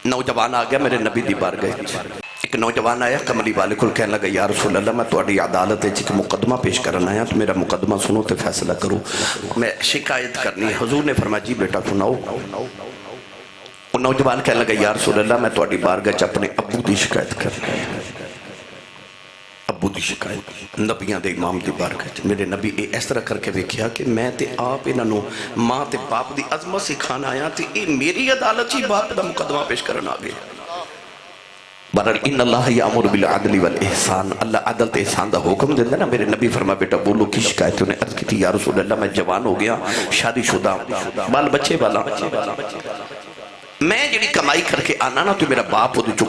نوجوان آ گیا میرے نبی دی بارگاہ ایک نوجوان آیا کملی والے کو کہنے لگا یا رسول اللہ میں تہاڈی عدالت وچ ایک مقدمہ پیش کرنا آیا تو میرا مقدمہ سنو تے فیصلہ کرو میں شکایت کرنی. حضور نے فرمایا جی بیٹا سناؤ. وہ نوجوان کہنے لگا یا رسول اللہ میں تہاڈی بارگاہ وچ اپنے ابو دی شکایت کرنی ہے. ابو دی شکایت نبیاں دے امام دی بارگاہ میرے نبی اس طرح کر کے ویکھیا کہ میں تے آپ انہاں ماں تے باپ دی عظمت سکھانا آیا تے اے میری عدالت ہی باپ دا مقدمہ پیش کرنا آ گیا. بہرحال ان اللہ یامر بالعدل والاحسان اللہ عدل تے احسان دا حکم دیتا نا. میرے نبی فرمایا بیٹا بولو کی شکایت. انہیں عرض کی تھی یا رسول اللہ میں جوان ہو گیا شادی شدہ بال بچے والا میں جڑی کمائی کر کے آنا نا تو میرا باپ وہ جو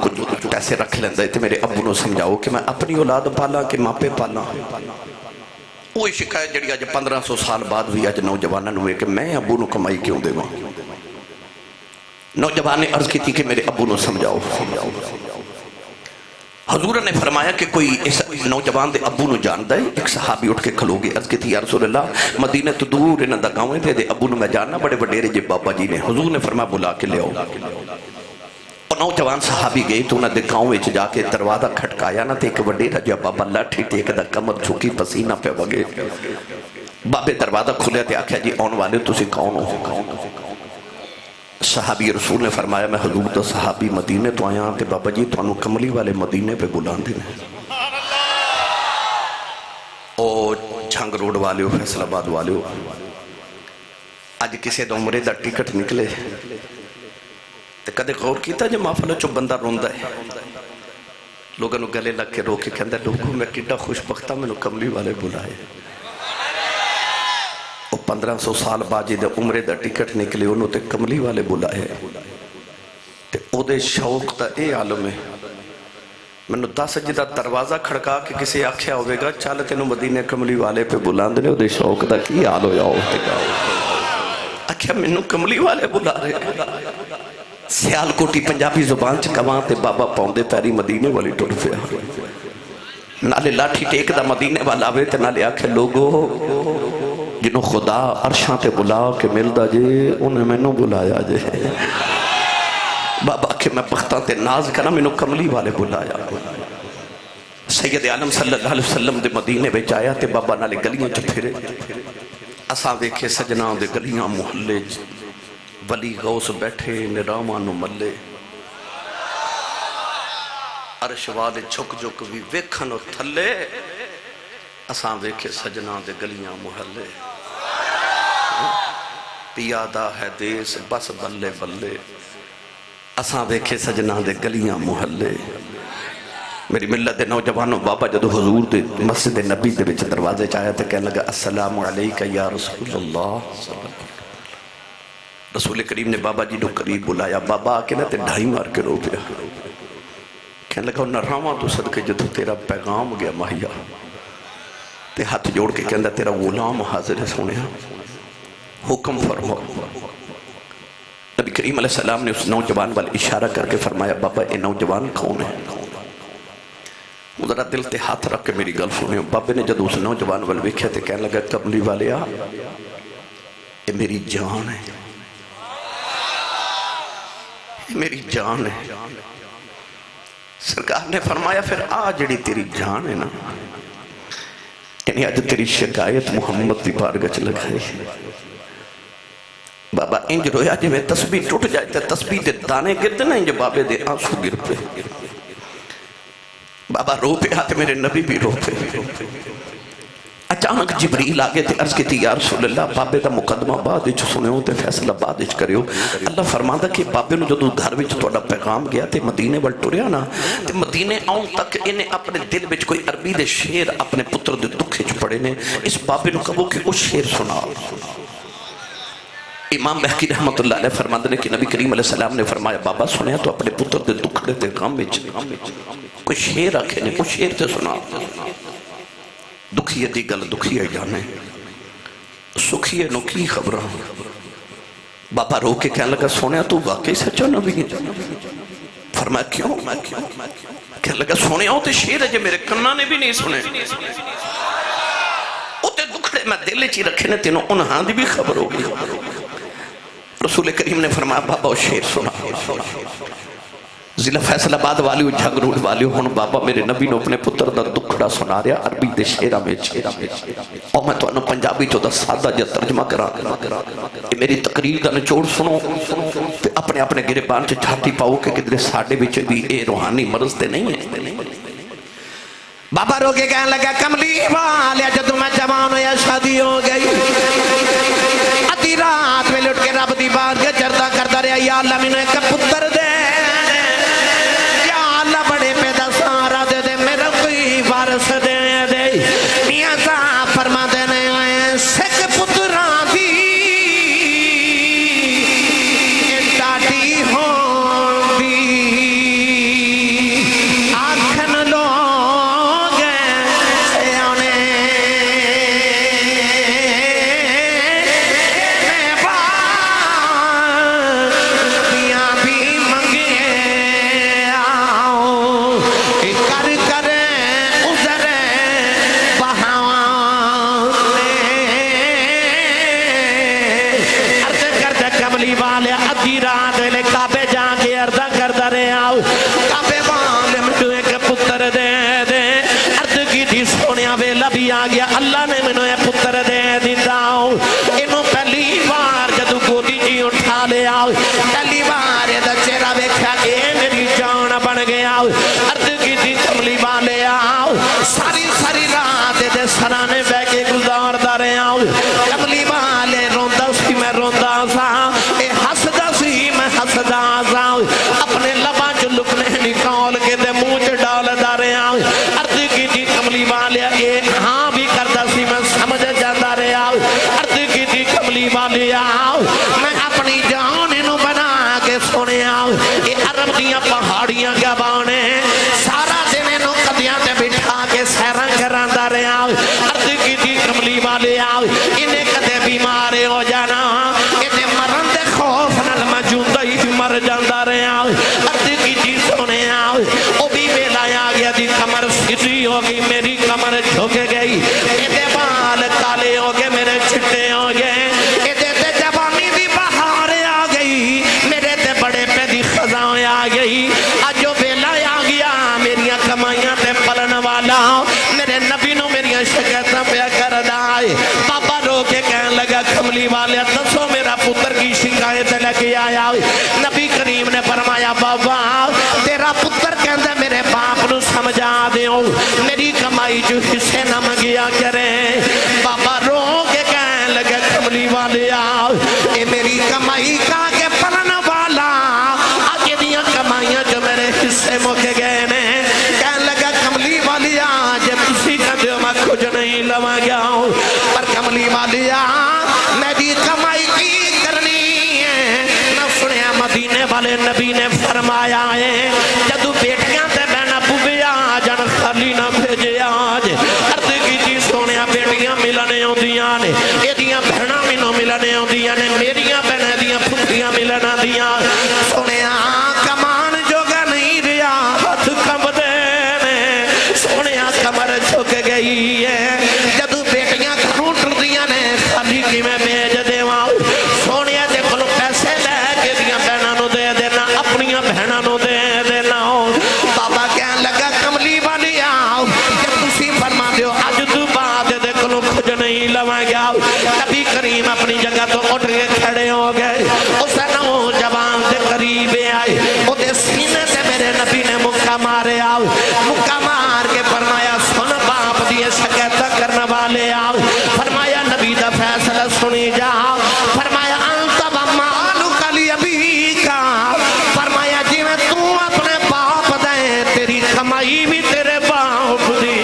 پیسے رکھ لیندہ ہے تو میرے ابو نے سمجھاؤ کہ میں اپنی اولاد پالا کہ ماں پہ پالا. وہی شکایت جڑی آج 1500 سال بعد بھی آج نوجوانہ ہوئے کہ میں ابو نے کمائی کیوں دے گا. نوجوان نے عرض کی تھی کہ میرے ابو نے سمجھاؤ. حضور نے فرمایا کہ کوئی اس نوجوان دے ابو نو جاندہ ہے. ایک صحابی اٹھ کے کھلو گے عرض کی تھی یا رسول اللہ مدینہ تو دور انہاں دا گاؤں ہے دے ابو نو میں جاننا بڑے وڈیرے جے بابا جی نے. حضور نے فرمایا بلا کے لے آؤ. اور نوجوان صحابی گئے تو انہاں دے گاؤں وچ جا کے دروازہ کھٹکایا نا تے ایک وڈیرا جے بابا لاٹھی ٹیک دا کمر جھکی پسینہ پہ وگے. بابے دروازہ کھلیا تے آکھیا جی آن والے تسی کون ہو. صحابی رسول نے فرمایا میں حضور دا صحابی مدینے تو آیا تے بابا جی تو انہوں کملی والے مدینے پہ بلان دینے او جھنگ روڈ والے ہو فیصل آباد والے ہو آج کسی دا عمرے دا ٹکٹ نکلے تے کدے غور کیتا جو مافلہ چو بندہ روندہ ہے لوگوں گلے لگ کے رو کے کہندہ لوگوں میں کٹا خوش بختہ میں کملی والے بلائے. 1500 سال بعد جے عمرے دا ٹکٹ نکلے انہوں تے کملی والے بلائے تے او دے شوق تا اے عالم ہے. میں نے 10 جدہ دروازہ کھڑکا کہ کسی آکھیا ہوئے گا چال تینوں مدینے کملی والے پہ بلان دینے او دے شوق دا کی حال ہویا ہوتے گا. آکھیا میں نے کملی والے بلا رہے سیال کوٹی پنجابی زبان چکوان تے بابا پاؤندے پیری مدینے والی ٹوڑ پیا نالے لاٹھی ٹیک دا مدینے والا آوے تے نالے آکھے لوگو جنہوں خدا عرشاں تے بلا کے ملدہ جے انہیں میں نو بلایا جے. بابا کہ میں بختان تے ناز کرنا میں نو کملی والے بلایا. سید عالم صلی اللہ علیہ وسلم دے مدینے بے جایا تے بابا نالے گلیاں چ پھرے اساں دیکھے سجنہ دے گلیاں محلے ولی غوث بیٹھے نرامان نو ملے عرش والے چھک جھک بھی ویکھن تھلے اساں ویکھے سجنہ دے گلیاں محلے پیادہ ہے دیس بس بلے بلے اساں ویکھے سجنہ دے گلیاں محلے. میری ملت دے نوجوانوں بابا جدو حضور دے مسجد نبی دے بچ دروازے چاہیا تے کہنے لگا السلام علیکہ یا رسول اللہ. رسول کریم نے بابا جی نو قریب بلایا. بابا آکے نا تے ڈھائی مار کے رو پیا کہنے لگا انہا راما تو صدقے جدو تیرا پیغام گیا مہیا تے ہاتھ جوڑ کے کہندہ تیرا غلام حاضر ہے سونے حکم فرما. نبی کریم علیہ السلام نے اس نوجوان والے اشارہ کر کے فرمایا بابا اے نوجوان کون ہے. ذرا دل تے ہاتھ رکھ کے میری گل سنے. بابے نے جدو اس نوجوان والے ویکھیا تے کہنے لگا کملی والے آ اے میری جان ہے میری جان ہے. سرکار نے فرمایا پھر آ جڑی تیری جان ہے نا یعنی آج تیری شکایت محمد دی بارگاہ چ لگائی. بابا انج رویا جی میں تسبیح ٹوٹ جائے تے تسبیح دے دانے گرتے نا انج بابے دے آنسو گر پہ. بابا رو پہ آتے میرے نبی بھی رو پہ. اچانک جبریل آگے تے عرض کی تھی یا رسول اللہ بابے دا مقدمہ بعد اچھ سنے ہو تے فیصلہ بعد اچھ کرے ہو. اللہ فرماندہ کہ بابے نو جدو گھر وچ توڑا پیغام گیا تے مدینے وال ٹریا نا تے مدینے آؤں تک انہیں اپنے دل وچ کوئی عربی دے شیر اپنے پتر دے دکھے چ پڑے نے. اس بابے نو کہو کہ اس شیر سنا. امام بحقی رحمت اللہ علیہ فرماندہ نے کہ نبی کریم علیہ السلام نے فرمایا بابا سنیا تو اپنے پتر دے دکھڑے تے غم وچ کوئی شیر رکھے نے کوئی شیر تے سنا. دکھیے دی گل دکھیے جانے سکھیے نو کی خبرہ. بابا رو کے کہنے لگا سونے تو واقعی سچا نبی ہے. فرمایا کیوں کہنے لگا سونے تے شیر ہے جو میرے کنہ نے بھی نہیں سنے تے دکھڑے میں دل چی رکھے نے تینوں انہاں دی بھی خبر ہوگی. رسول کریم نے فرمایا بابا شیر سنا، ضلع فیصل آباد والیو جھگ روڈ والیو ہن بابا میرے نبی نے اپنے پتر دا دکھڑا سنا رہا عربی دے شیرہ میں اور میں تو انہوں پنجابی تو دا سادہ جا ترجمہ کرا میری تقریر دا نچوڑ سنو اپنے اپنے گریبان سے چھاتی پاؤ کہ کدھر ساڑھے بچے بھی اے روحانی مرض تے نہیں ہے۔ بابا رو کے کہنے لگا کملی والیا جدو میں جوان یا شادی ہو گئی ادھی رات میں لٹ کے رب دی بات کے جردہ کردہ رہا یا اللہ میں نے ایک پتر دے یا اللہ بڑے پیدا سارا دے دے میرا کوئی وارث دے دے میاں صاحب فرما دینے آئے سکھ پتران دی ڈاٹی ہوں دی آنکھن لوگ سے آنے میں بار دیا بھی منگے آؤ کر کر عذر بہاوان عرض کردہ کملی والے ادھی رات لے کعبے جا کے عرض کردہ رہے آؤ کعبے والے مجھو ایک پتر دے دے عرض کی تھی سونیا ویلا بھی آ گیا اللہ نے منو ایک پتر دے دیتا ہوں انہوں پہلی بار جدو گودی جی اٹھا لے آؤ پہلی بار یہ دا چہرہ بیکھا کہ میری جان بن گیا عرض کی تھی کملی والے آؤ ساری ساری رات دے سرانے بے کے گزار دارے آؤ کملی والے روندہ سی میں روندہ سا اے حسدہ سی میں حسدہ سا اپنے لباں جو لکنے نکال کے دے موچ ڈال دارے آؤ عرض کی تھی کملی والے اے ہاں بھی کردہ سی میں سمجھ جاتا رہے آؤ عرض کی تھی کملی والے آؤ میں اپنی جان انہوں بنا کے سونے آؤ یہ عرب دیاں پہاڑیاں کیا بانے سارا دن انہوں قدیاں تے بٹھا کے سیران کراندہ رہے آؤ عرض کی تھی کملی والے آؤ انہیں کدے بیمارے ہو جانا انہیں مرن دے خوف نل مجھوندہ ہی بھی مر جاندہ رہے آؤ عرض کی تھی سونے آؤ او بھی بیلا آ گیا دی کمر سٹی ہوگی میری کمر جھوکے گئی ایدے بال کالے ہوگے میرے چھٹے ہوگے ایدے تے جوانی دی بہار آ گئی میرے تے بڑے پہ دی خزاں آ گئی آج جو بیلا آ گیا میریاں کمائیاں تے پلن والا میرے نبی نو میریاں شکایتاں پہ کر دائے بابا رو کے کہنے لگا کملی والے دسو میرا پتر کی شکایت لگے آیا نبی کریم نے فرمایا بابا تیرا پتر کہندہ میرے باپ نو سمجھا دیوں میری کمائی جو حصے نہ مگیا کریں بابا رو کے کہنے لگا کملی والے آؤ اے میری کمائی کا کے پلن والا آگے دیا کمائیاں جو میرے حصے مکے گئے نے کہنے لگا کملی والی آج تسی کا دیو میں کچھ نہیں لوا گیا ہوں پر کملی والی آج میری کمائی کی کرنی ہے نہ سنیا مدینے والے نبی نے فرمایا ہے جدو بیٹیاں تے بہنا بوبے آجان خالی نہ بھیجے آج عرض کی جی سونیا بیٹیاں ملنے ہوں دیاں نے یہ دیاں بہنا منوں ملنے ہوں دیاں نے میریاں بہنے دیاں پھوٹیاں ملنا دیاں سونیا کمان جوگا نہیں ریا ہاتھ کم دینے سونیا کمر چھک گئی ہے جدو بیٹیاں کھوٹ دیاں نے خالی کی میں بیج دے وہاں سونیا دے کلو پیسے لے کے دیاں بہنا نو دے دینا اپنیاں بہنا نو دے دینا بابا کہنے لگا کملی والی آؤ جب تسی فرما دیو آج تو بعد دے کلو کھج نہیں لوا گیا نبی کریم اپنی جگہ تو اٹھ کے کھڑے ہو گئے اسے نو جوان دے قریبے آئے او دے سینے سے میرے نبی نے مکہ مارے آؤ مکہ مار کے فرمایا سن باپ دیے شکایت کرنے والے آؤ فرمایا نبی دا فیصلہ سنی جاؤ فرمایا انت بمالو کلی ابھی کا فرمایا جی میں تو اپنے باپ دے تیری کمائی بھی تیرے باپ دی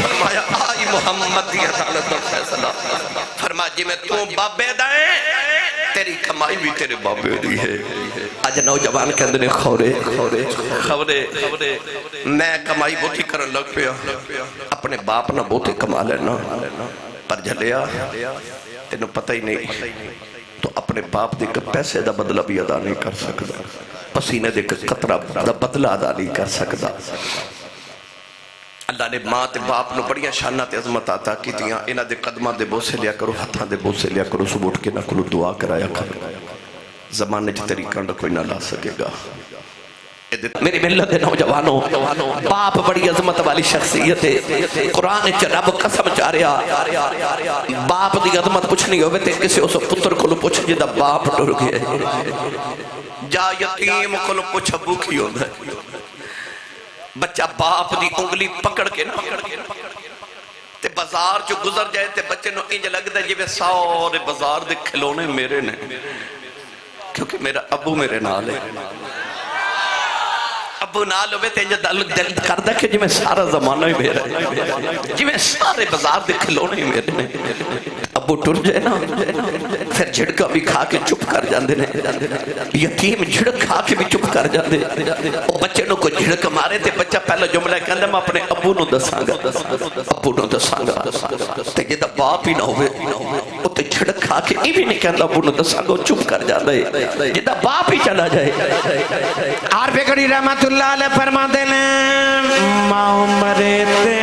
فرمایا آئی محمد دی عدالت دا فیصلہ فرمایا جی میں تو بابے دائیں تیری کمائی بھی تیرے بابے دی ہے آج نوجوان کے اندر خبرے میں کمائی بہتی کرن لگ پیا اپنے باپ نہ بہتے کما لینا پر جھلیا تینوں پتہ ہی نہیں تو اپنے باپ دے پیسے دا بدلہ بھی ادا نہیں کر سکتا پسینے دے قطرہ دا بدلہ ادا نہیں کر سکتا اللہ نے ماں تے باپ نو بڑیاں شانہ تے عظمت عطا کی تیاں انہاں دے قدماں دے بوسے لیا کرو ہتھاں دے بوسے لیا کرو صبح اٹھ کے نہ کلو دعا کرایا کرو زمانے چ طریقہ نہ کوئی نہ لا سکے گا میری ملت دے نوجوانوں باپ بڑی عظمت والی شخصیت ہے قرآن چ رب قسم چا رہا باپ دی عظمت پوچھنی ہوئے تے کسی اس پتر کو پوچھ جدا باپ ٹر گیا جا یتیم کو پوچھ ابو کی ہوتا ہے بچہ باپ دی انگلی پکڑ کے نا تے بازار جو گزر جائے تے بچے نو انج لگتا ہے جی سارے بازار دے کھلونے میرے نے کیونکہ میرا ابو میرے نال ہے ابو نال ہوئے تے دل کردہ کہ جی میں سارا زمانہ ہی میرا ہے جی میں سارے بازار دے کھلونے ہی میرے نے ابو ٹر جائے نا پھر جھڑکا بھی کھا کے چپ کر جاندے نے یتیم جھڑک کھا کے بھی چپ کر جاندے بچے نو کو جھڑک مارے تے بچہ پہلا جملہ کہندے میں اپنے ابو نو دساں گا ابو نو دساں گا تے جدا باپ ہی نہ ہوئے وہ تے جھڑک کھا کے یہ بھی نہیں کہندا ابو نو دساں گا چپ کر جاندا ہے جدا باپ ہی چلا جائے عارف گڑی رحمت اللہ علیہ فرما دینے ماں مرے تے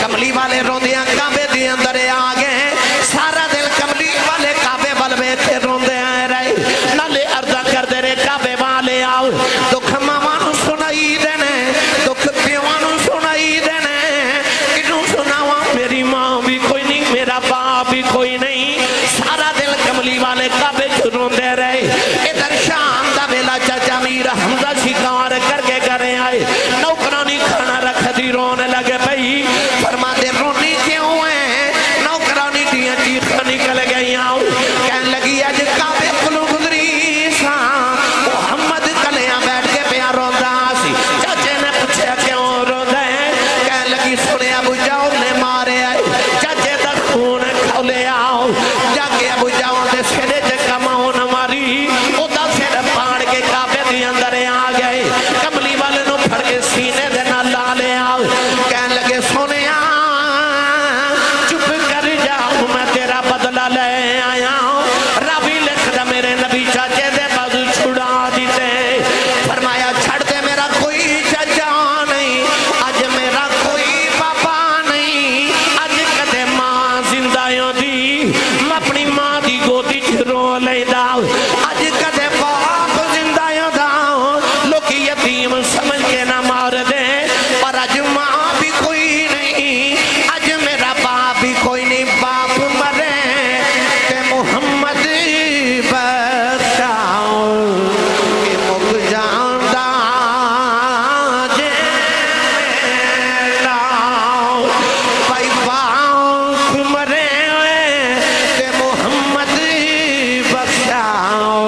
کملی والے روندیاں کعبے دی اندر آگئے سارا دل کملی والے کعبے والے تھے روندے آئے رہے نالے عرضہ کر دے رہے کعبے والے آؤ دکھ مامانو سنائی دینے دکھ پیوانو سنائی دینے انہوں سناوا میری ماں بھی کوئی نہیں میرا باپ بھی کوئی نہیں سارا دل کملی والے کعبے چھو روندے رہے ادھر شام دا بیلا چاچا میرا حمزہ شکار کر کے کرے آئے نوکرانی کھانا رکھ دی رونے لگے بھئی فرما دے رونی کیوں ہے نوکرانی دیاں چیخ نکل گئی آؤ کہن لگی اج کعبے کلو گزری سا محمد کلیاں بیٹھ کے پیا روندا سی چاچے نے پوچھا کیوں روندا ہے کہن لگی سنے ابو جاؤ نے مارے آئے چاچے دا خون کھولے آؤ جا کے ابو جاؤ دے سرے جے کماؤ نہ ماری او دا سر پاڑ کے کعبے دی اندر آ گئے کملی والے نو پھڑ کے سینے دے نہ لالے آؤ کہن لگے سونے چپ کر جاؤ میں تیرا بدلہ لے آیا ہوں ربی لکھ دا میرے نبی چاچے دے بازو چھڑا دیتے فرمایا چھڑ دے میرا کوئی چچا نہیں آج میرا کوئی پاپا نہیں آج کدے ماں زندائیوں دی میں اپنی ماں دی گودی چھرو لے داؤ آج کدے باپ زندائیوں داؤ لوگ یتیم سمجھ کے نہ مار دے پر آج ماں بھی کوئی نہیں آج میرا باپ بھی کوئی نہیں باپ مرے تے محمد بچاؤ کہ مک جاندہ جے لاؤ بھائی باپ مرے تے محمد بچاؤ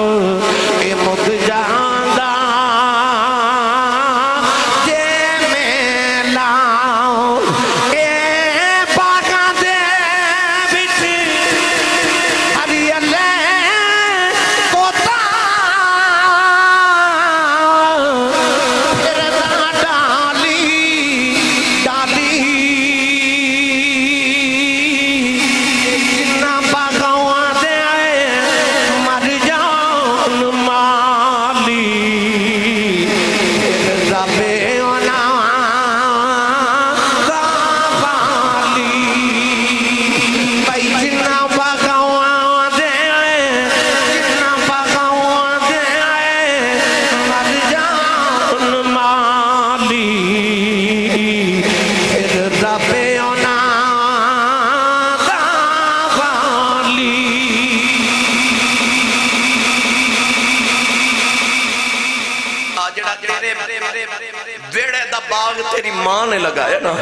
ویڑے دا باغ تیری ماں نے لگایا نا،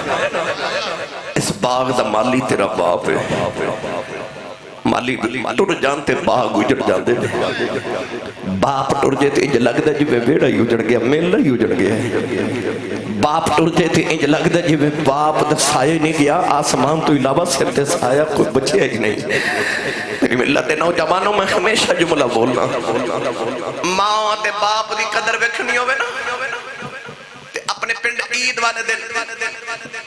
اس باغ دا مالی تیرا باپ ہے۔ مالی ٹر جانتے باغ اجڑ جاندے نے، باپ ٹر جے تے انج لگدا جی ویڑا ہی اجڑ گیا، میلا ہی اجڑ گیا ہے۔ باپ ٹر جے تے انج لگدا جی باپ دا سایہ نہیں گیا، آسمان تو علاوہ سر تے سایہ کوئی بچے ہی نہیں۔ میری ملت نوجوانوں میں ہمیشہ جملہ بولنا، ماں تے باپ دی قدر ویکھنی ہوے نا، اپنے پنڈ عید والے دن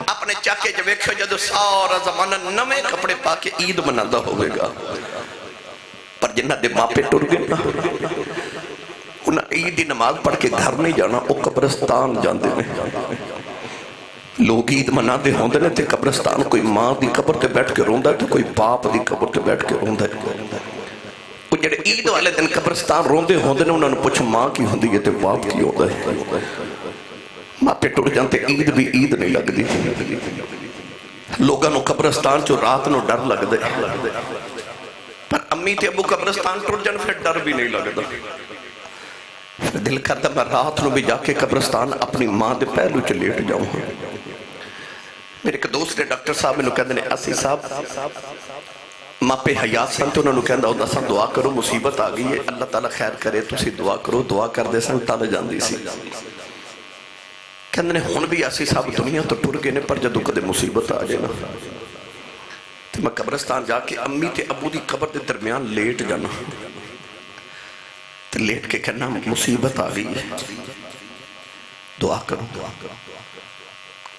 اپنے چاکے جو ویکھو جدو سارا زمانہ نوے کپڑے پا کے عید منادا ہوئے گا، پر جنہ دے ماں پہ ٹر گئے نا، انہاں عید دی نماز پڑھ کے گھر نہیں جانا، وہ قبرستان جاندے نے۔ لوگ عید منا دے ہوندے نے تے قبرستان کوئی ماں دی قبر تے بیٹھ کے روندا ہے تو کوئی باپ دی قبر تے بیٹھ کے روندا ہے۔ وہ جڑے عید والے دن قبرستان روندے ہوندے نے انہوں نے پوچھ ماں کی ہوندی ہے تے باپ کی ہوندہ ہے۔ ماں پہ ٹر جانتے عید بھی عید نہیں لگ دی، لوگاں نو قبرستان چو رات نو ڈر لگ دے، پر امی تے ابو قبرستان ٹر جان پھر ڈر بھی نہیں لگ دا۔ دل کرتا میں رات نو بھی جا کے قبرستان اپنی ماں دے پہلو چ لیٹ جاؤں۔ میرے ایک دوست نے ڈاکٹر صاحب میں کہتے ہیں اسی صاحب ماں پہ حیات سن تو انہوں نے کہتا ہوتا سن دعا کرو مصیبت آ گئی ہے اللہ تعالیٰ خیر کرے تسی دعا کرو، دعا کر دے سن ٹال جاندی سی۔ کہندے نے ہون بھی اسی صاحب دنیا تو ٹر گئے نے پر جدو کدے مصیبت آ جائے نا تو میں قبرستان جا کے امی تے ابو دی قبر دے درمیان لیٹ جانا، تو لیٹ کے کہنا مصیبت آ گئی ہے دعا کرو۔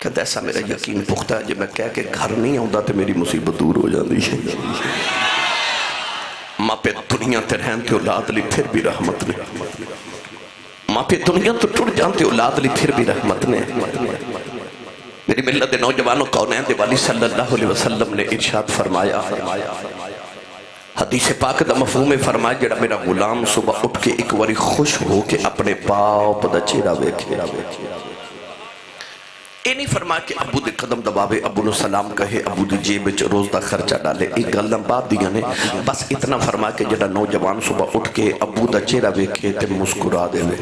کہتا ایسا میرا یقین پختہ ہے جب میں کہہ کے گھر نہیں آؤں تو میری مصیبت دور ہو جاندی ہے۔ ماں پہ دنیا تے رہن تے اولاد لی پھر بھی رحمت نے، ماں پہ دنیا تو ٹوٹ جانتے اولاد لی پھر بھی رحمت نے۔ میری ملت نوجوانوں کونین دے والی صلی اللہ علیہ وسلم نے ارشاد فرمایا، حدیث پاک دا مفہوم فرمایا جڑا میرا غلام صبح اٹھ کے ایک واری خوش ہو کے اپنے باپ دا چہرہ ویکھے، یہ نہیں فرمایا کہ ابو دے قدم دباوے، ابو نو سلام کہے، ابو دی جیب وچ روز دا خرچہ ڈالے، ایک گل بات دیا نے بس اتنا فرمایا کہ جڑا نوجوان صبح اٹھ کے ابو دا چہرہ ویکھے تے مسکرا دے وے۔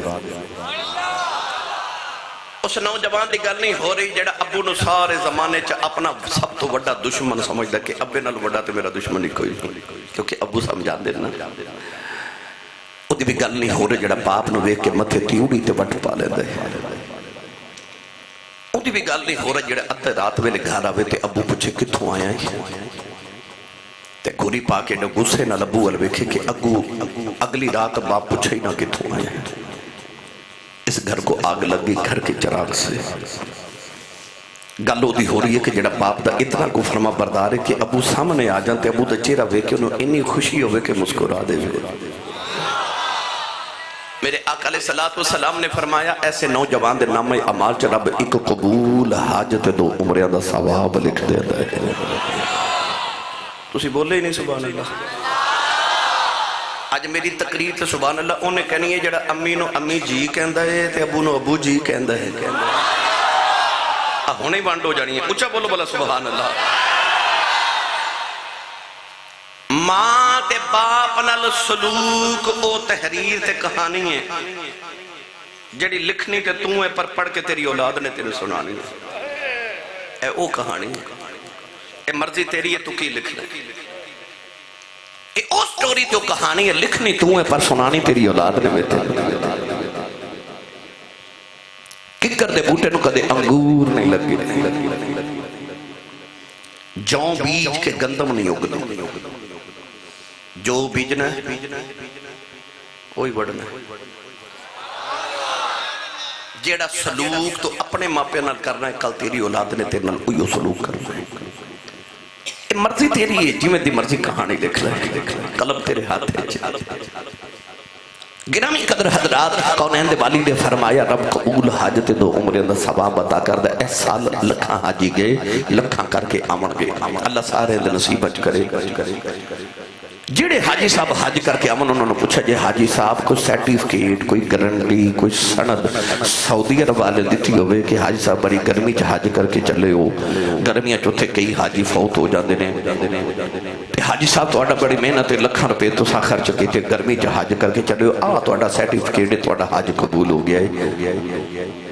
اس نوجوان دی گل نہیں ہو رہی جڑا ابو نو سارے زمانے چا اپنا سب تو بڑا دشمن سمجھدا کہ ابے نال بڑا تے میرا دشمن ہی کوئی نہیں، کیونکہ ابو سمجھا دے نا۔ وہ دی بھی گل نہیں ہو رہی جڑا باپ نو ویکھ کے متھے تیوڑی تے وٹ پا لیندا ہے۔ وہ دی بھی گل نہیں ہو رہا جڑا ادھے رات ویلے گھر آوے تے ابو پوچھے کتھوں آیا ہے تے گوری پا کے نہ غصے نہ ابو ول ویکھے کہ اگلی رات باپ پوچھے ہی نہ کتھوں آیا ہے۔ اس گھر کو آگ لگی گھر کے چراغ سے۔ گل دی ہو رہی ہے کہ جڑا باپ دا اتنا کو فرما بردار ہے کہ ابو سامنے آ جانتے ابو دا چہرہ ویکھے انہوں انی خوشی ہوئے کہ مسکرا دے ہوئے۔ میرے آقا علیہ السلام نے فرمایا ایسے نوجوان دے نام اعمال چ رب ایک قبول حاجت دو عمریاں دا ثواب لکھ دے ہے۔ تسی بولے ہی نہیں سبحان اللہ۔ آج میری تقریر تے سبحان اللہ انہیں کہنی ہے جڑا امی نو امی جی کہندا ہے تے ابو نو ابو جی کہندا ہے۔ ہونے ہی بانڈ ہو جانی ہے، اچھا بولو بلا سبحان اللہ۔ ماں تے باپ نال سلوک او تحریر تے کہانی ہے جڑی لکھنی تے تو ہے پر پڑھ کے تیری اولاد نے تیرے سنانی ہے۔ اے او کہانی ہے، اے مرضی تیری ہے تو کی لکھنا، اے او سٹوری تو کہانی ہے لکھنی تو ہے پر سنانی تیری اولاد نے بیتے۔ ککر دے بوٹے نو کدے انگور نہیں لگی، جوں بیج کے گندم نہیں اگدی، جو بیجنا ہے وہی بڑھنا ہے۔ جیڑا سلوک تو اپنے ماپے نال کرنا ہے کل تیری اولاد نے تیرے نال وہی سلوک کرنا ہے۔ مرضی تیری ہے جی میں دی مرضی کہانی لکھ لے، قلم تیرے ہاتھ ہے۔ گرامی قدر حضرات کونین دے والی نے فرمایا رب قبول حاجت دو عمریں دا ثواب عطا کر دے۔ اس سال لکھاں حاجی گئے، لکھاں کر کے آمن گئے، اللہ سارے دے نصیب اچ کرے۔ جڑے حاجی صاحب حج کر کے آمن انہوں نے پوچھا جے حاجی صاحب کوئی سیٹیفکیٹ کوئی گارنٹی کوئی سند سعودی عرب والے دیتی ہوئے کہ حاجی صاحب بڑی گرمی چ حج کر کے چلے ہو، گرمیاں چوتھے کئی حاجی فوت ہو جاندے نے، حاجی صاحب تہاڈا بڑی محنت لکھاں روپے تساں خرچ کیتے گرمی چ حج کر کے چلے ہو، آ تہاڈا سرٹیفکیٹ تہاڈا حج قبول ہو گیا ہے۔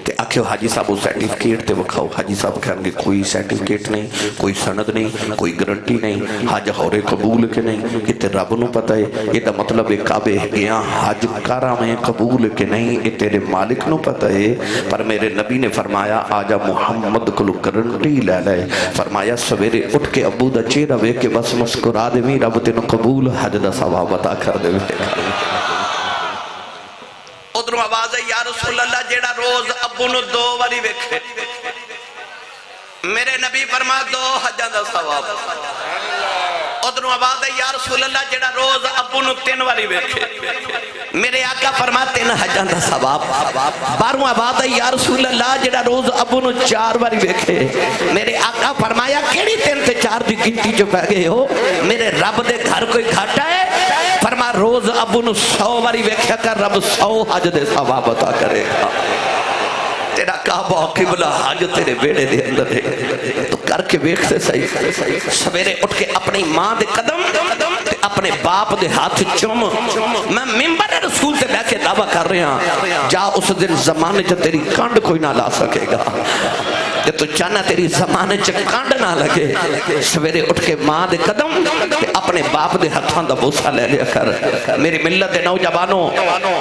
تے آخو حاجی صاحب وہ سرٹیفکیٹ تے وکھاؤ. حاجی صاحب کہیں گے کوئی سرٹیفکیٹ نہیں, کوئی سند نہیں, کوئی گارنٹی نہیں, حج ہورے قبول کے نہیں, کہ تے رب نو پتہ ہے. یہ دا مطلب ہے کعبے گیا حج کراں میں قبول کے نہیں, یہ تیرے مالک نو پتہ ہے. پر میرے نبی نے فرمایا آجا محمد کو گارنٹی لے لے. فرمایا سویرے اٹھ کے ابو دا چہرہ ویکھ کے بس مسکرا دے وی رب تینوں قبول حج دا ثواب عطا کر دے. ادھر آواز ہے یا رسول اللہ جیڑا روز ابو نو 2 واری ویکھے, میرے نبی فرما 2 حجاں دا ثواب. ادھر آواز ہے یا رسول اللہ جیڑا روز ابو نو 3 واری ویکھے, میرے آقا فرما 3 حجاں دا ثواب. 12 آواز ہے یا رسول اللہ جیڑا روز ابو نو 4 واری ویکھے, میرے آقا فرمایا کیڑی 3 تے 4 دی گنتی جو پہ گئے ہو, میرے رب دے گھر کوئی گھاٹا ہے. فرما روز ابو نو 100 واری ویکھیا کر, رب 100 حج دے ثواب عطا کرے گا. تیرا کعبہ قبلہ حج تیرے بیڑے دے اندر ہے, تو کر کے ویکھ سے صحیح. سویرے اٹھ کے اپنی ماں دے قدم اپنے باپ دے ہاتھ چوم. میں ممبر رسول سے بیٹھ کے دعویٰ کر رہا ہوں, جا اس دن زمانے چ تیری کانڈ کوئی نہ لا سکے گا. کہ تو چاہنا تیری زمانے چ کانڈ نہ لگے. سویرے اٹھ کے ماں دے قدم اپنے باپ دے ہاتھاں دا بوسہ لے لیا کر. میری ملت دے نوجوانوں,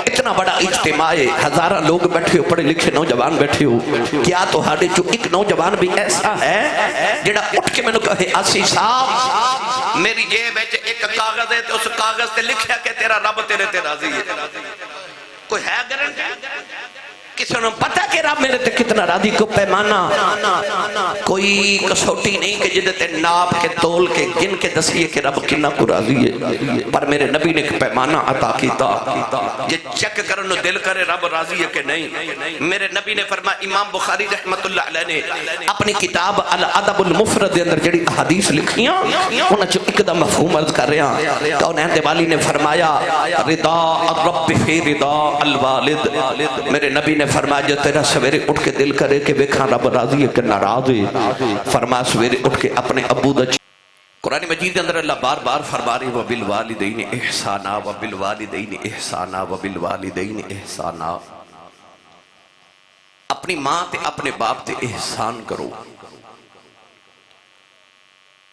اتنا بڑا اجتماع ہے, ہزارہ لوگ بیٹھے ہو, پڑھے لکھے نوجوان بیٹھے ہو, کیا تو ہاڑے جو ایک نوجوان بھی ایسا ہے جڑا اٹھ کے میں نے کہے آسی صاحب میری جیب ہے ایک کاغذ ہے, تو اس کاغذ تے لکھیا کہ تیرا رب تیرے تے راضی ہے. کوئی ہے گارنٹی؟ کسی نے پتہ کہ رب میرے تے کتنا راضی؟ کو پیمانہ کوئی کسوٹی نہیں کہ جدے تے ناپ کے تول کے گن کے دسیے کہ رب کنا کو راضی ہے. پر میرے نبی نے ایک پیمانہ عطا کیتا, یہ چیک کرنو دل کرے رب راضی ہے کہ نہیں. میرے نبی نے فرمایا, امام بخاری رحمت اللہ علیہ نے اپنی کتاب الادب المفرد دے اندر جڑی احادیث لکھیاں انہاں چ ایک دا مفہوم عرض کر رہا ہوں. کونین دے والی نے فرمایا رضا الرب فی رضا الوالد. میرے نبی نے فرمایا جو تیرا سویرے اٹھ کے دل کرے کہ ویکھاں رب راضی ہے کہ ناراض ہے, فرمایا سویرے اٹھ کے اپنے ابو دا. قرآن مجید کے اندر اللہ بار بار فرما رہے وبالوالدین احسانا وبالوالدین احسانا وبالوالدین احسانا. اپنی ماں تے اپنے باپ تے احسان کرو.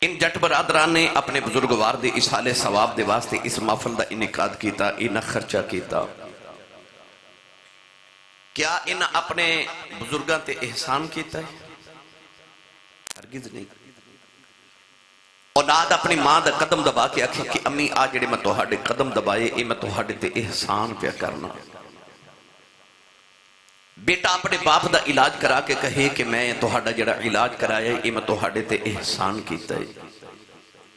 ان جٹ برادران نے اپنے بزرگوار دے اصالے ثواب دے واسطے اس محفل دا انعقاد کیتا, انہاں خرچہ کیتا. کیا ان اپنے بزرگاں تے احسان کیتا ہے؟ ہرگز نہیں. اولاد اپنی ماں دا قدم دبا کے آکھے کہ امی آ جڑے میں توہاڑے قدم دبائے اے میں توہاڑے تے احسان پہ کرنا. بیٹا اپنے باپ دا علاج کرا کے کہے کہ میں توہاڑا جڑا علاج کرایا اے میں توہاڑے تے احسان کیتا ہے.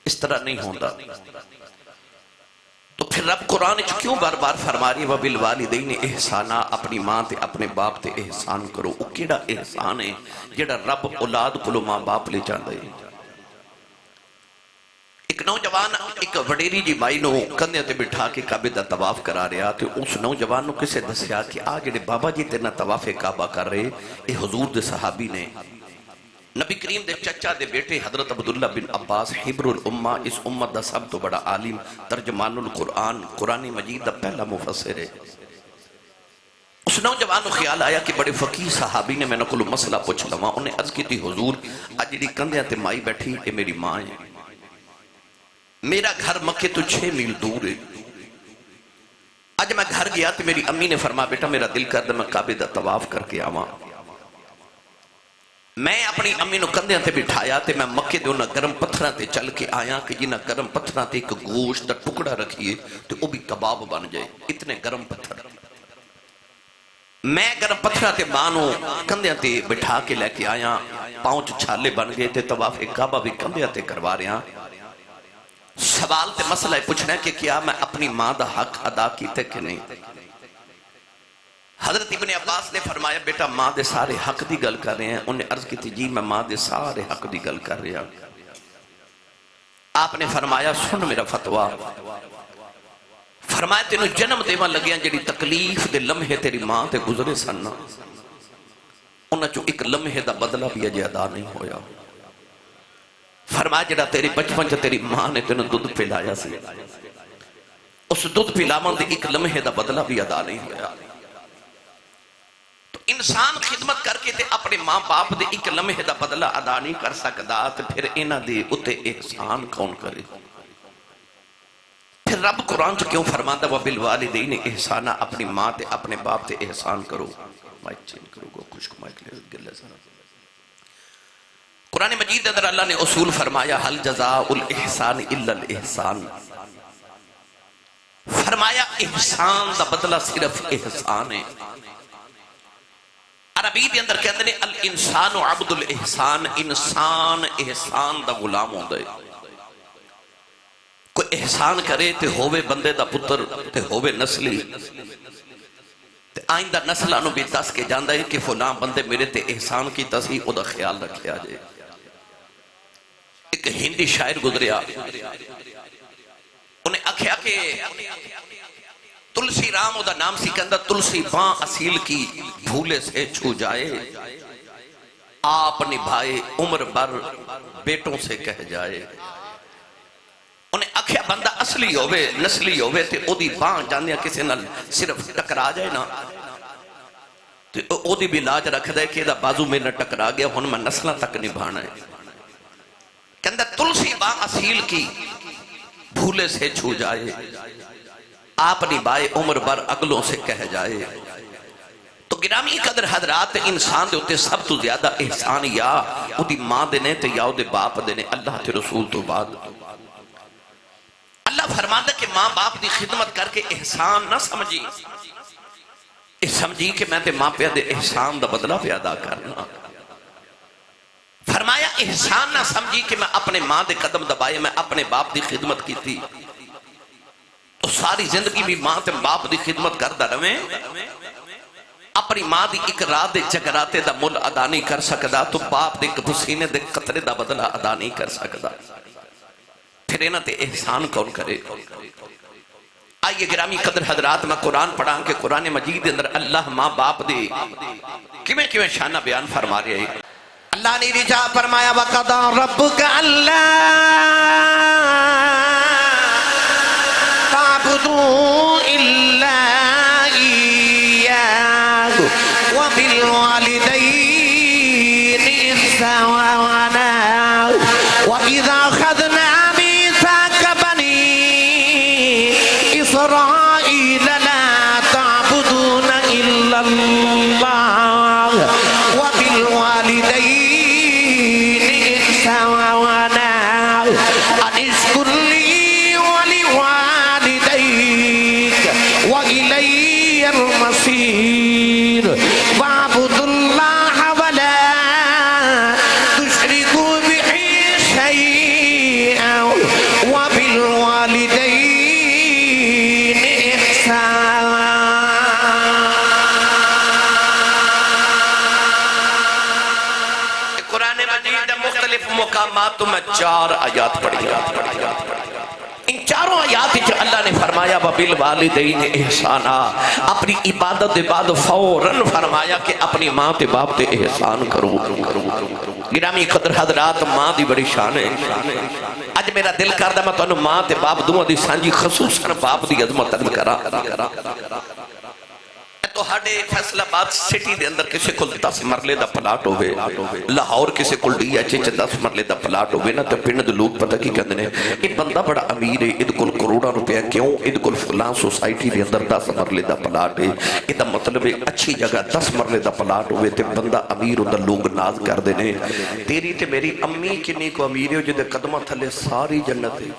اس طرح نہیں ہوتا. تو پھر رب قرآن کیوں بار بار فرما رہی ہے وبالوالدین احسانا, اپنی ماں تے اپنے باپ تے احسان کرو. وہ کیڑا احسان ہے جڑا رب اولاد کو ماں باپ لے جاندے. ایک نوجوان ایک وڈیری جی مائی نو کندھے تے بٹھا کے کعبے دا طواف کرا رہا, تے اس نوجوان نو کسے دسیا کہ آ جڑے بابا جی تیرنا طواف کعبہ کر رہے اے حضور دے صحابی نے, نبی کریم دے چچا دے بیٹے حضرت عبداللہ بن عباس حبر الامہ, اس امت دا سب تو بڑا عالم, ترجمان القرآن, قرآن مجید دا پہلا مفسر ہے. اس نوجوان کو خیال آیا کہ بڑے فقیہ صحابی نے میں نے کلو مسئلہ پوچھ لما. انہیں عرض کی تھی حضور آج جڑی کندھیاں تے مائی بیٹھی اے میری ماں ہے, میرا گھر مکے تو 6 میل دور ہے. آج میں گھر گیا تو میری امی نے فرمایا بیٹا میرا دل کر دے میں کعبے دا طواف کر کے آواں. میں اپنی امی نو کندھیاں تے بٹھایا تے میں مکے دے انہاں گرم پتھراں تے چل کے آیا کہ جنہاں گرم پتھراں تے ایک گوشت دا ٹکڑا رکھیے تو وہ بھی کباب بن جائے, اتنے گرم پتھر. میں گرم پتھراں تے مانو کندھیاں تے بٹھا کے لے کے آیا, پاؤں چ چھالے بن گئے تے طواف کعبہ بھی کندھیاں تے کروا رہا. سوال تے مسئلہ پوچھنا ہے کہ کیا میں اپنی ماں دا حق ادا کیتے کہ نہیں. حضرت ابن عباس نے فرمایا بیٹا ماں دے سارے حق دی گل کر رہے ہیں. انہیں عرض کی تھی جی میں ماں دے سارے حق دی گل کر رہا. آپ نے فرمایا سن میرا فتویٰ, فرمایا تینوں جنم دیواں لگیاں جڑی تکلیف دے لمحے تیری ماں تے گزرے سن, انہاں چو ایک لمحے دا بدلہ بھی اجے ادا نہیں ہویا. فرمایا جڑا تیری بچپن چ تیری ماں نے تینوں دودھ پلایا سی, اس دودھ پلاون دے ایک لمحے دا بدلہ بھی ادا نہیں ہویا. تو انسان خدمت کر کے تے اپنے ماں باپ دے ایک لمحے دا بدلہ ادا نہیں کر سکدا تے پھر انہاں دے اتے احسان کون کرے؟ پھر رب قرآن تو کیوں فرماندا وبالوالدین احسانا، اپنی ماں تے اپنے باپ تے احسان کرو. مائک چینج کرو گو، خوش کو مائک لے گلے سارا. قرآن مجید اندر اللہ نے اصول فرمایا حل جزاء الاحسان الا الاحسان. فرمایا احسان دا بدلہ صرف احسان ہے. عربی دے اندر کہتے ہیں الانسان عبد الاحسان، انسان احسان دا غلام ہوتا ہے. کوئی احسان کرے تے ہووے بندے دا پتر تے ہووے نسلی تے آئندہ نسلانو بھی دس کے جاندہ ہے کہ فلاں بندے میرے تے احسان کی تصحیح او دا خیال رکھے آجے. ایک ہندی شاعر گزریا، انہیں اکھیا کہ تلسی رام او دا نام سی کہندہ تلسی باں اصیل کی بھولے سے چھو جائے، آپ نبھائے عمر بر بیٹوں سے کہہ جائے. انہیں اکھیا بندہ اصلی ہوئے نسلی ہوئے تے او دی باں جاندیا کسی نال صرف ٹکرا جائے نا تے او دی بھی لاج رکھ دے کہ دا بازو میں نہ ٹکرا گیا ہن میں نسلہ تک نبھانا ہے. کہندہ تلسی باں اصیل کی بھولے سے چھو جائے، آپ نبھائے عمر بر اگلوں سے کہہ جائے. تو گرامی قدر حضرات انسان دے ہوتے سب تو زیادہ احسان یا او دی ماں دینے تے یا او دے باپ دینے اللہ تے رسول تو بعد. اللہ فرماتا کہ ماں باپ دی خدمت کر کے احسان نہ سمجھی، سمجھی کہ میں تے ماں پہ دے احسان دا بدلہ پہ ادا کرنا. فرمایا احسان نہ سمجھی کہ میں اپنے ماں دے قدم دبائے میں اپنے باپ دی خدمت کی تھی تو ساری زندگی بھی ماں تے باپ دی خدمت کردہ رویں، اپنی ماں دی ایک رات دے جگراتے دا مل ادا نہیں کر سکدا تو باپ دے پسینے دے قطرے دا بدلہ ادا نہیں کر سکدا. پھر انہاں تے احسان کون کرے؟ آئیے گرامی قدر حضرات میں قرآن پڑھاں کہ قرآن مجید اندر اللہ ماں باپ دے کیویں شانہ بیان فرما رہے ہیں. اللہ نے رجا فرمایا وَقَضَى رَبُّكَ أَلَّا تَعْبُدُوا إِلَّا إِيَّاهُ وَبِالْوَالِدَيْنِ إِحْسَانًا وَإِذَا أَخَذْنَا مِيثَاقَ بَنِي إِسْرَائِيلَ لَا تَعْبُدُونَ إِلَّا اللَّهَ وَبِالْوَالِدَيْنِ مقامات میں 4 آیات پڑھی. ان چاروں آیات جو اللہ نے فرمایا وَبِالْوَالِدَيْنِ احسانا، اپنی عبادت دے بعد فوراً فرمایا کہ اپنی ماں تے باپ تے احسان کرو. گرامی قدر حضرات ماں دی بڑی شان ہے. اج میرا دل کردہ میں تو انہوں ماں تے باپ دوں دی سانجی خصوصاً باپ دی عظمت عرض کرا. تو ہاڑے فیصلہ آباد سٹی دے اندر کسی کل 10 مرلے دا پلاٹ ہوئے، لاہور کسی کل ڈی ایچ 10 مرلے دا پلاٹ ہوئے نا تو پنڈ لوگ پتہ کی کہتے ہیں یہ بندہ بڑا امیر ہے، ادھ کل کروڑا روپیہ کیوں؟ ادھ کل فلان سوسائٹی دے اندر 10 مرلے دا پلاٹ ہے. ادھا مطلب ہے اچھی جگہ 10 مرلے دا پلاٹ ہوئے تے بندہ امیر ہوتا لوگ ناز کر دینے. تیری تے میری امی کنی کو امیر ہے جدے قدمہ تھلے ساری جنت ہے.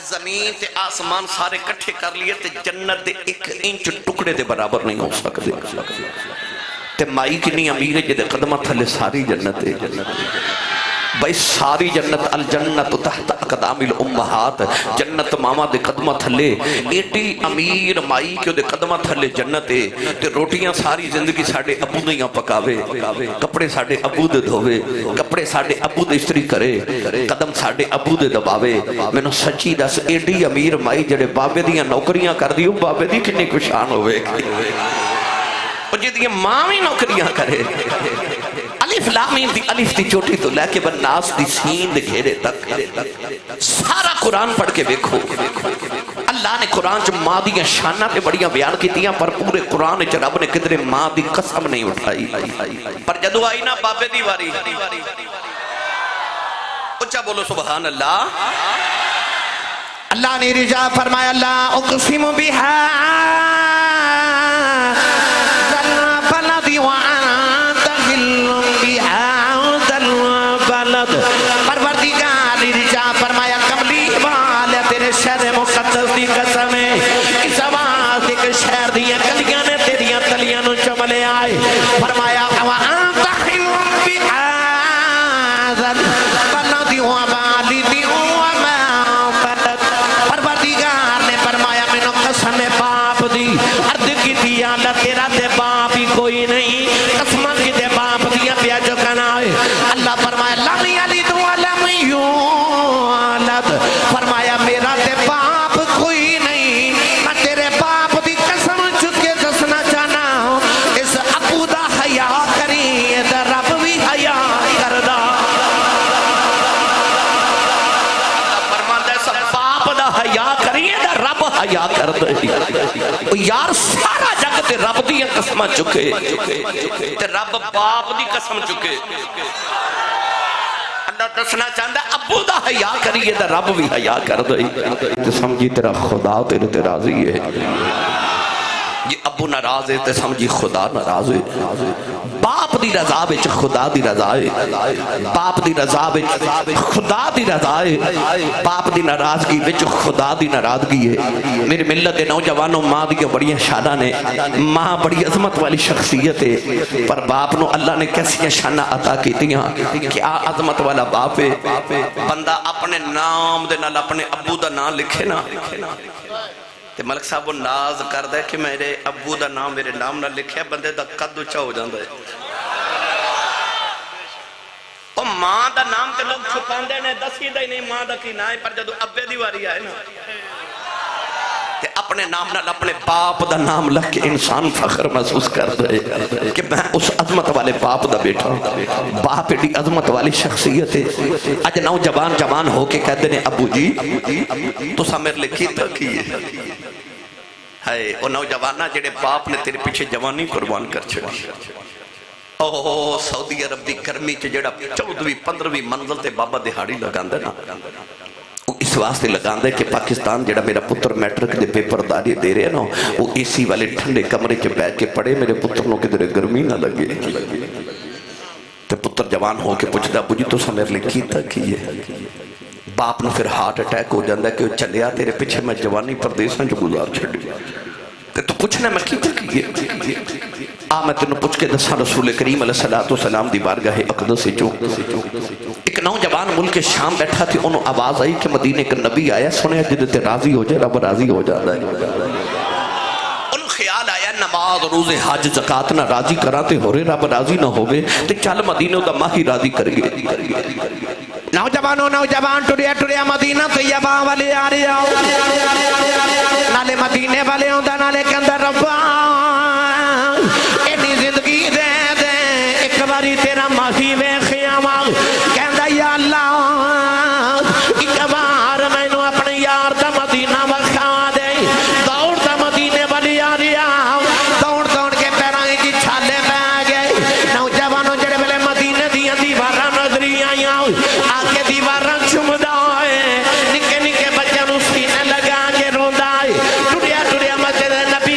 زمین تے آسمان سارے کٹھے کر لیے تے جنت دے 1 انچ ٹکڑے دے برابر نہیں ہو سکتے. تے مائی کی نہیں امیر ہے جدے قدمہ تھلے ساری جنت ہے. بھائی ساری جنت الجنت تحت اقدام الامہات، جنت ماما دے قدمہ تھلے ایٹی امیر مائی کیوں دے قدمہ تھلے جنت ہے. تے روٹیاں ساری زندگی ساڑھے ابو دیاں پکاوے، کپڑے ساڑھے ابو دے دھوے، کپڑے ساڑھے ابو دے استری کرے، قدم ساڑھے ابو دے دباوے. میں نے سچی دس ایڈی امیر مائی جڑے بابے دیاں نوکریاں کر دیو بابے دی کنے کو شان ہوئے اور جی دیاں ماں بھی نوکریاں کرے. علی الف لام میم دی الف دی چوٹی تو لے کے بناس دی سین دے گھیرے تک سارا قرآن پڑھ کے دیکھو اللہ نے قرآن چ ماں دی شانہ پہ بڑیاں بیان کیتیاں پر پورے قرآن چ رب نے کدھر ماں دی قسم نہیں اٹھائی پر جدو آئی نا بابے دی واری اچھا بولو سبحان اللہ اللہ نے رجا فرمایا لا اقسم بها البلد وانت حل بهذا البلد پروردگار نے رجا فرمایا کملی والے تیرے شہر مقدس دی قسم ہے اس آواز ایک شہر دیاں گلیاں نے تیریاں تلیاں نو چملے آئے فرمایا وانت حل بهذا البلد ووالد وما ولد پروردگار نے فرمایا مینوں قسم باپ دی عرض کی دیا اللہ تیرا تے باپ ہی کوئی نہیں قسم کی تے باپ دیا پیا جو کنا ہے اللہ فرمایا لم یلد ولم یولد فرمایا میرا تے باپ کوئی نہیں میں تیرے باپ دی قسم چکے دسنا چاہنا ہوں اس ابو دا حیا کری تے رب بھی حیا کردا فرماتا ہے سب باپ دا حیا کری تے رب حیا کردا یار سارا جگ تے رب دی قسم چکے تے رب باپ دی قسم چکے اللہ دسنا چاہتا ہے ابو دا حیا کریے تے رب بھی حیا کر دے تے سمجھی تیرا خدا تیرے تے راضی ہے یہ ابو ناراض ہے تے سمجھی خدا ناراض ہے باپ دی رضا وچ خدا دی رضا ہے باپ دی رضا وچ خدا دی رضا ہے باپ دی ناراضگی وچ خدا دی ناراضگی ہے میرے ملت دے نوجوانوں ماں دی بڑیاں شاناں نے ماں بڑی عظمت والی شخصیت ہے پر باپ نو اللہ نے کیسی شاناں عطا کیتیاں کیا عظمت والا باپ ہے بندہ اپنے نام دے نال اپنے ابو دا نام لکھے نا تے ملک صاحب وہ ناز کردا ہے کہ میرے ابو دا نام میرے نام نہ لکھیا بندے دا قد اونچا ہو جاندا ہے او ماں دا نام تے لوگ چھپاندے نے دسی دا ہی نہیں ماں دا کی نام ہے پر جدو ابے دی واری آئے نا تے اپنے نام نال اپنے باپ دا نام لکھ کے انسان فخر محسوس کردا ہے کہ میں اس عظمت والے باپ دا بیٹا باپ ایڈی عظمت والی شخصیت ہے اج نوجوان جوان ہو کے کہتے ہیں ابو جی تساں میرے لئے کیتا کیے ہے او نوجوانہ جڑے باپ نے تیرے پیچھے جوانی قربان کر چھڑی اوہ سعودی عرب دی گرمی چ جڑا 14ویں 15ویں منزل تے بابا دہاڑی لگاندا نا اس واسطے لگاندا ہے کہ پاکستان جڑا میرا پتر میٹرک دے پیپر داری دے رہے نا وہ اے سی والے ٹھنڈے کمرے چ بیٹھ کے پڑھے میرے پتر نو کدھر گرمی نہ لگے تے پتر جوان ہو کے پوچھدا ابو جی تساں میرے لئے کیتا کیے باپ نو پھر ہارٹ اٹیک ہو جاندا ہے کہ چلیا تیرے پیچھے میں جوانی پردیساں جو گزار چھڈی تے تو پوچھنا میں کیتا کیے میں تینوں پوچھ کے دساں رسول کریم علیہ السلام دی بارگاہ اقدس جو ایک نوجوان ملک شام بیٹھا تھی انہوں آواز آئی کہ مدینے کا نبی آیا سنیا جدتے راضی ہو جائے رب راضی ہو جاتا ہے انہوں خیال آیا نماز روز حج زکاة نہ راضی کراتے ہو رہے رب راضی نہ ہوئے تو چل مدینہ دا ماہی راضی کر گئے نوجوان ٹریا مدینہ طیبہ والے آ رہے آؤ نالے مدینے والے ہوں دا نالے کے اندر ربا اینی زندگی دے دے ایک باری تیرا ماہی ویخیاں ماں کہندہ یا اللہ ایک بار میں نو اپنے یار دا مدینہ وکھا دے دوڑ دا مدینے والی آ رہی آؤ دوڑ کے پیرائیں کی چھالے پہ گئے نوجوانوں جڑے بلے مدینے دیا دیوارہ نظری آئی آؤ آکے دیوارہ چمدہ ہوئے نکے نکے بچے نو سینے لگا کے روندہ ٹوڑیا مسجد نبی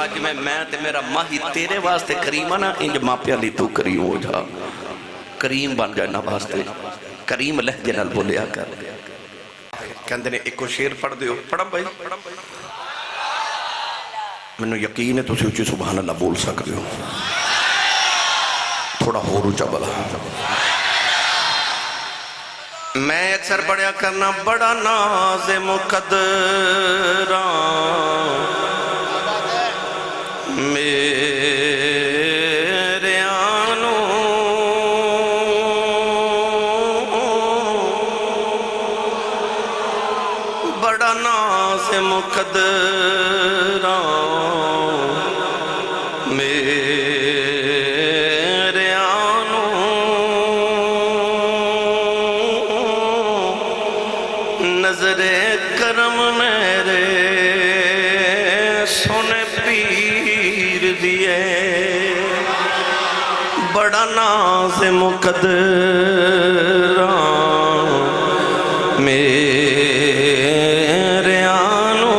فرمایا جی میں تے میرا ماہی تیرے واسطے کریم نا انج ماپیا لی تو کریم ہو جا کریم بن جائے نا واسطے کریم لہجے نال بولیا کر کہندے نے ایک کو شیر پڑھ دیو پڑھا بھائی میں یقین ہے تسی اچھی سبحان اللہ بول سکتے ہو تھوڑا ہو روچا بلا میں اکثر پڑھیا کرنا بڑا ناز مقدران میرے آنو بڑا ناز مقدران میرے آنو نظر کرم میرے سونے پیر دیے بڑا ناز مقدران میرے آنو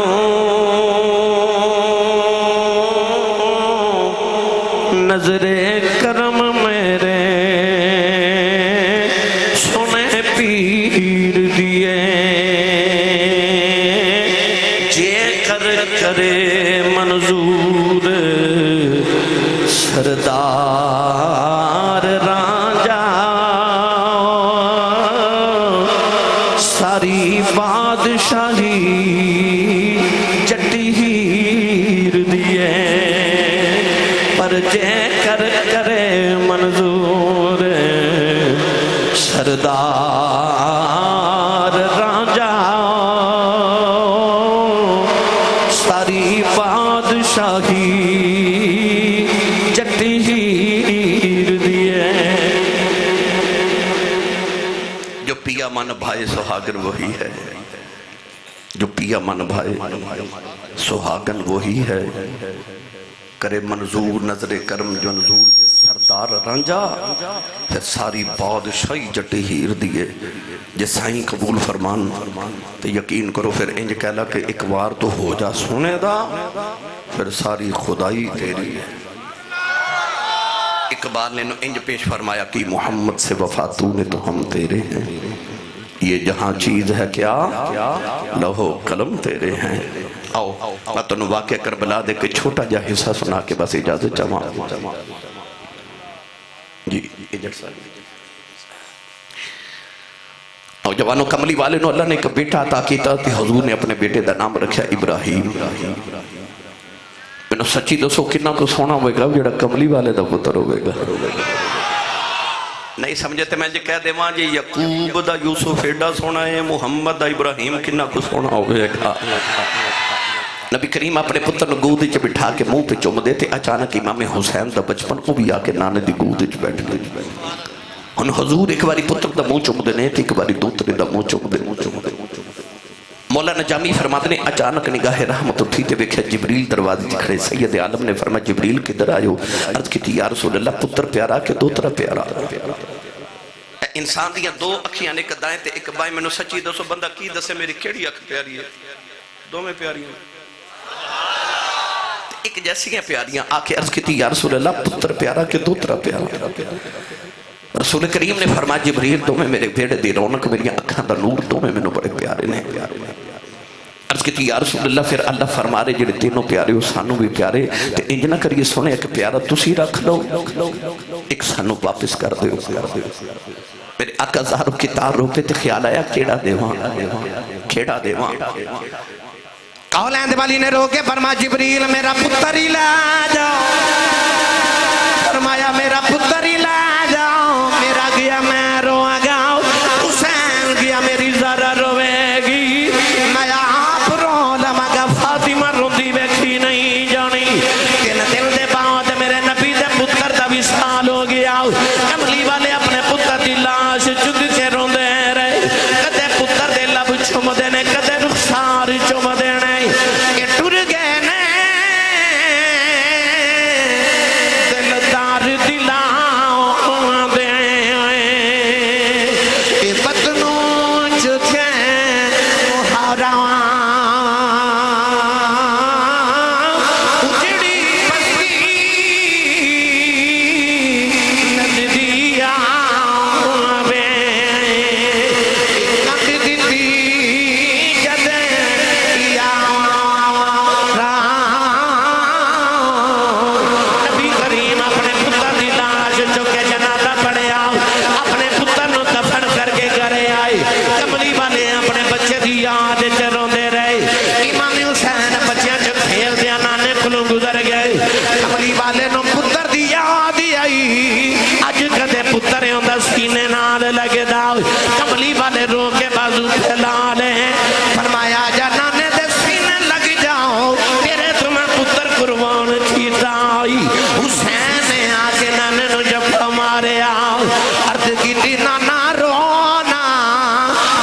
نظر کرم میرے سونے پیر دیے جے کر کرے منظور سردار رانجا ساری بادشاہی چٹی ہیر دیے پر جے کر کرے منظور سردار رانجا ساری بادشاہی چٹی ہیر دیے جو پیا من بھائے سہاگن وہی ہے جو پیا من بھائے سہاگن وہی ہے کرے منظور نظر کرم جو منظور سردار رانجا پھر ساری بادشاہی جٹی ہیر دیے جے سائیں قبول فرمان تو یقین کرو پھر انج کہلا کہ ایک بار تو ہو جا سونے دا پھر ساری خدائی تیری ہے اقبال نے انج پیش فرمایا کہ محمد سے وفا تو نے تو ہم تیرے ہیں یہ جہاں چیز ہے کیا لوح و قلم تیرے ہیں آؤ میں تو واقعہ کربلا دے کے چھوٹا جا حصہ سنا کے بس اجازت چاہاں جی اجازت صاحب اور جوانوں کملی والے نو اللہ نے ایک بیٹا عطا کیتا تھی حضور نے اپنے بیٹے دا نام رکھا ابراہیم میں سچی دسو کنا تو سونا ہوئے گا جڑا کملی والے دا پتر ہوئے گا نہیں سمجھتے میں جی کہہ دے ماں جی یعقوب دا یوسف ایڈا سونا ہے محمد دا ابراہیم کنا کو سونا ہوئے گا نبی کریم اپنے پتر نے گود چ بٹھا کے منہ پہ چوم دیتے اچانک امام حسین دا بچپن کو بھی آ کے نانے دی گود چ بیٹھ گئے ان حضور ایک باری پتر دا منہ چوم دینے تھے ایک باری دوترے دا منہ چوم دینے مولانا جامی فرماتے نے اچانک نگاہ رحمت اٹھی تے ویکھیا جبریل دروازے تے کھڑے سید عالم نے فرمایا جبریل کدھر آئے عرض کی تھی یا رسول اللہ پتر پیارا کہ دوترا پیارا انسان دیاں دو اکھیاں نے کدائیں تے ایک بائیں میں نو سچی دسو بندہ کی دسے میری کیڑی اکھ پیاری ہے دو میں پیاری ہیں ایک جیسی ہیں پیاریاں آکے عرض کی تھی یا رسول اللہ پتر پیارا کہ دوترا پیارا رسول کریم نے فرمایا جبریل تو میں میرے بیڑے دی رونق میری اکھاں دا نور تو میں بڑے پیارے نے عرض کی تھی یا رسول اللہ پھر اللہ فرما رہے جڑے تینوں پیارے ہو سانو بھی پیارے تے انج نہ کریے سونے ایک پیارا تسی رکھ لو ایک سانو واپس کر دیو میرے آقا زہرو کی تار روپے تے خیال آیا کیڑا دیوان قولین والی نے روکے فرما جبریل میرا پتر ہی لا جاؤ فرمایا میرا پتر ہی لا جاؤ میرا گیا میں رواں گاؤں حسین گیا میری ذرا روے گی میں آپ رو لمگا فاطمہ روندی بیکھی نہیں جانی تین دل دے بعد میرے نبی دے پتر دا وصال ہو گیا کملی والے اپنے پتر دی لاش چگ کے روندے رہے کدے پتر دے لب چم دینے کدے رخسار چم دینے کہ ٹر گئے نے کملی والے نو پتر دی یاد آئی اج کدے پتر ہوندا سینے نال لگدا کملی والے رو کے بازو پھیلا لے فرمایا جا نانے دے سینے لگ جاؤ تیرے تو میں پتر قربان کیتا حسین نے آ کے نانے نو جب مارے عرض کیتی نانا رونا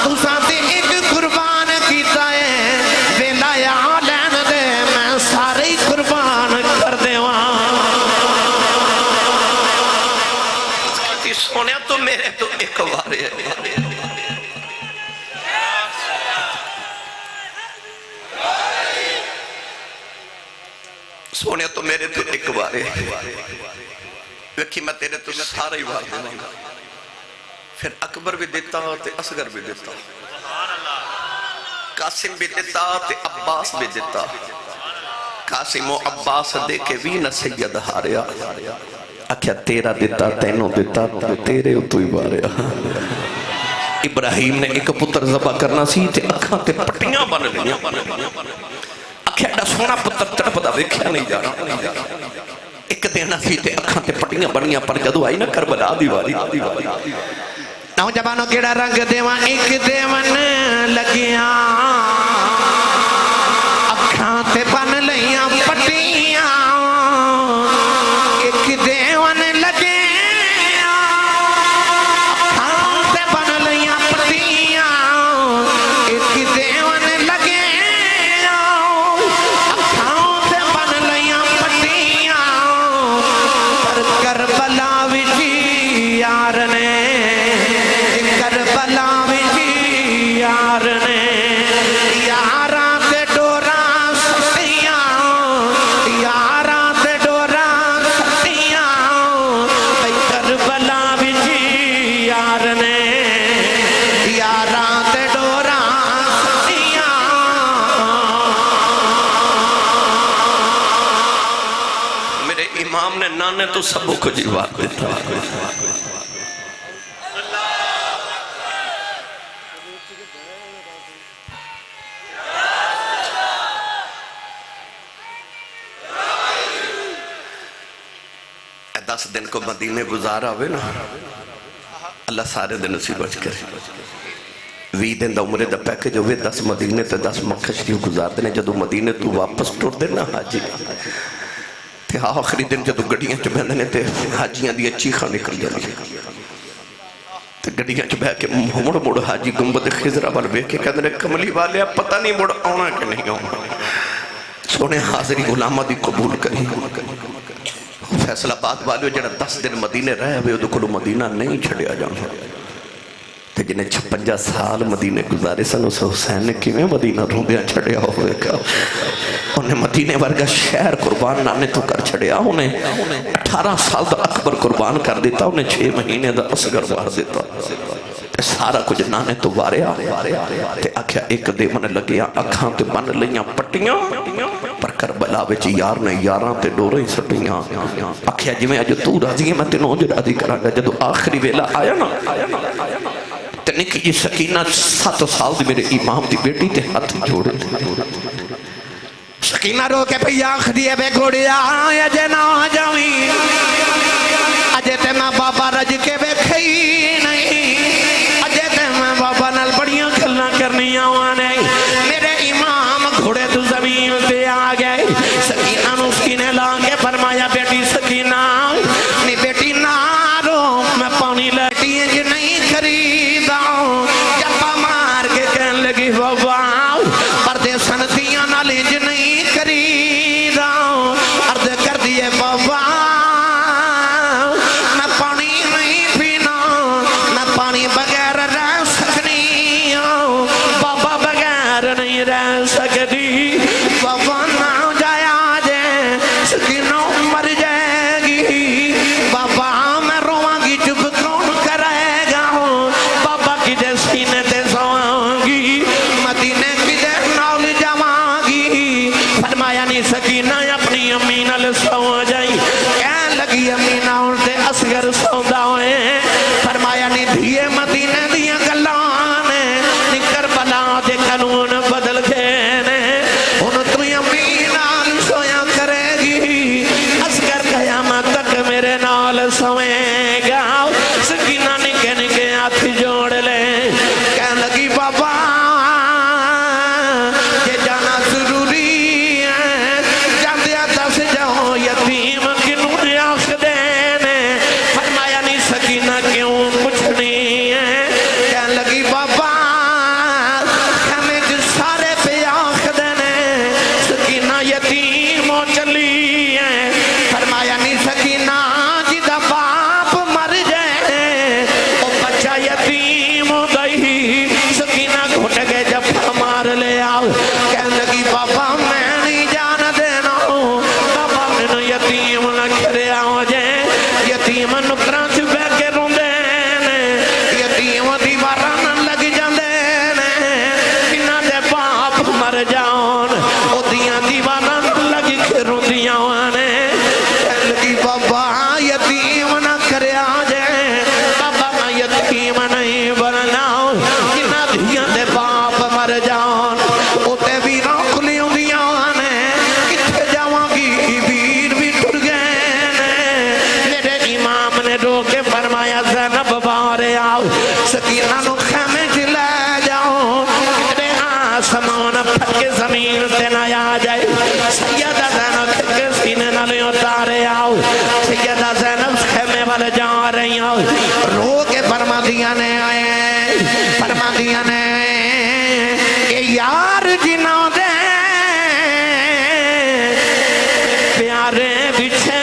تساں تے ایک قربان کیتا ہے ویلا یا لین دے میں سارے ہی قربان کر دیواں سونے تو میرے تو ایک وارے سونے تو میرے تو ایک وارے ویکھی میں تیرے تو سارے ہی وار دینا پھر اکبر بھی دیتا تے اصغر بھی دیتا قاسم بھی دیتا تے عباس بھی دیتا قاسم و عباس دے کے بھی نہ سید ہاریا اکھیا تیرا دیتا تینوں دیتا تیرے تو ہی باریا ابراہیم نے ایک پتر ذبح کرنا سی تے اکھاں تے پٹیاں بن لیا اکھیا ایڈا سونا پتر تڑپدا ویکھیا نہیں جانا ایک دینا سی تے اکھاں تے پٹیاں بنیاں پر جدو آئی نا کربلا دی واری نوجوانوں کیڑا رنگ دیوان ایک دیوان لگیاں اکھاں تے بن لیاں پٹیاں ایک دیوان لگیاں اکھاں تے بن لیاں پٹیاں ایک دیوان لگیاں اکھاں تے بن لیاں پٹیاں پر کربلا وچ یار نے نانے تو سبوں کو جیوات دیتا دس دن کو مدینے گزارا ہوئے نا اللہ سارے دن اسی بچ کرے 20 دن دا عمرے دا پیکج ہوئے 10 مدینے تے 10 مکہ شریف گزار دینے جدو مدینے تو واپس ٹوٹ دینا حاجی تے آخری دن جدو گڑیاں چ بہندنے تے حاجیاں دی چیخاں نکل جاندی تے گڑیاں چ بہ کے مڑ مڑ حاجی گنبد خضرا وال ویکھ کے کہندے کملی والے پتہ نہیں مڑ آنا کہ نہیں آنا سونے حاضری غلامہ دی قبول کری فیصلہ آباد والے جڑا 10 دن مدینے رہے ہوئے ادھو کلو مدینہ نہیں چھڑیا جانا تے جنہیں 56 سال مدینے گزارے سن اسے حسین نے کیویں مدینہ روندیاں چھڑیا ہوئے کا انہیں مدینے ورگا شہر قربان نانے تو کر چھڑیا انہیں 18 سال دا اکبر قربان کر دیتا انہیں 6 مہینے دا اصغر وار دیتا تے سارا کچھ نانے تو واریا تے آکھیا ایک دے من لگیا اکھاں تے بن لیاں پٹیاں پر کربلا وچ یار نے یاراں تے ڈورے سٹیاں آکھیا جویں اج تو راضی ہے میں تینوں اج راضی کراں گا جدوں آخری ویلا آیا نا تے نکی جی سکینہ 7 سال دی میرے امام دی بیٹی تے ہاتھ جوڑے سکینہ رو کے پہ آنکھ دیئے بے گھوڑیا اجے نہ جاویں اجے تے میں بابا رج کے بے کھئی نہیں اجے تے میں بابا نال بڑیاں کھلنا کرنی آوانے میرے امام گھوڑے تو زمین پہ آ گئے سکینہ نو سکینے لانگے فرمایا بیٹی سکینہ نی بیٹی نہ رو میں پانی لٹی انج نہیں خریدا جپا مار کے کہن لگی بابا پردے سنتیاں نال انج نہیں خریدا عرض کر دیے بابا میں پانی نہیں پینا میں پانی بغیر رہ سکنی بابا بغیر نہیں رہ سکتی بابا نہ جایا جے سکینہ مر جائے گی بابا میں رواں گی چپ کون کرے گا بابا کی دے سینے تے سواں گی مدینے کی دے نال جاواں گی فرمایا نہیں سکینہ اپنی امی نال سو جائی کہن لگی امی نال تے اصغر سوندا ہوئے فرمایا نہیں دھیے مدینے دیاں گلاں نے کربلا دے قانون بدل گئے نے ان تو امی نال سویا کرے گی نالے اتارے آؤ سیدہ زینب خیمے والے جا رہی آؤ رو کے فرماندیاں نے آئے فرماندیاں نے کہ یار جنہوں دے پیارے بچھے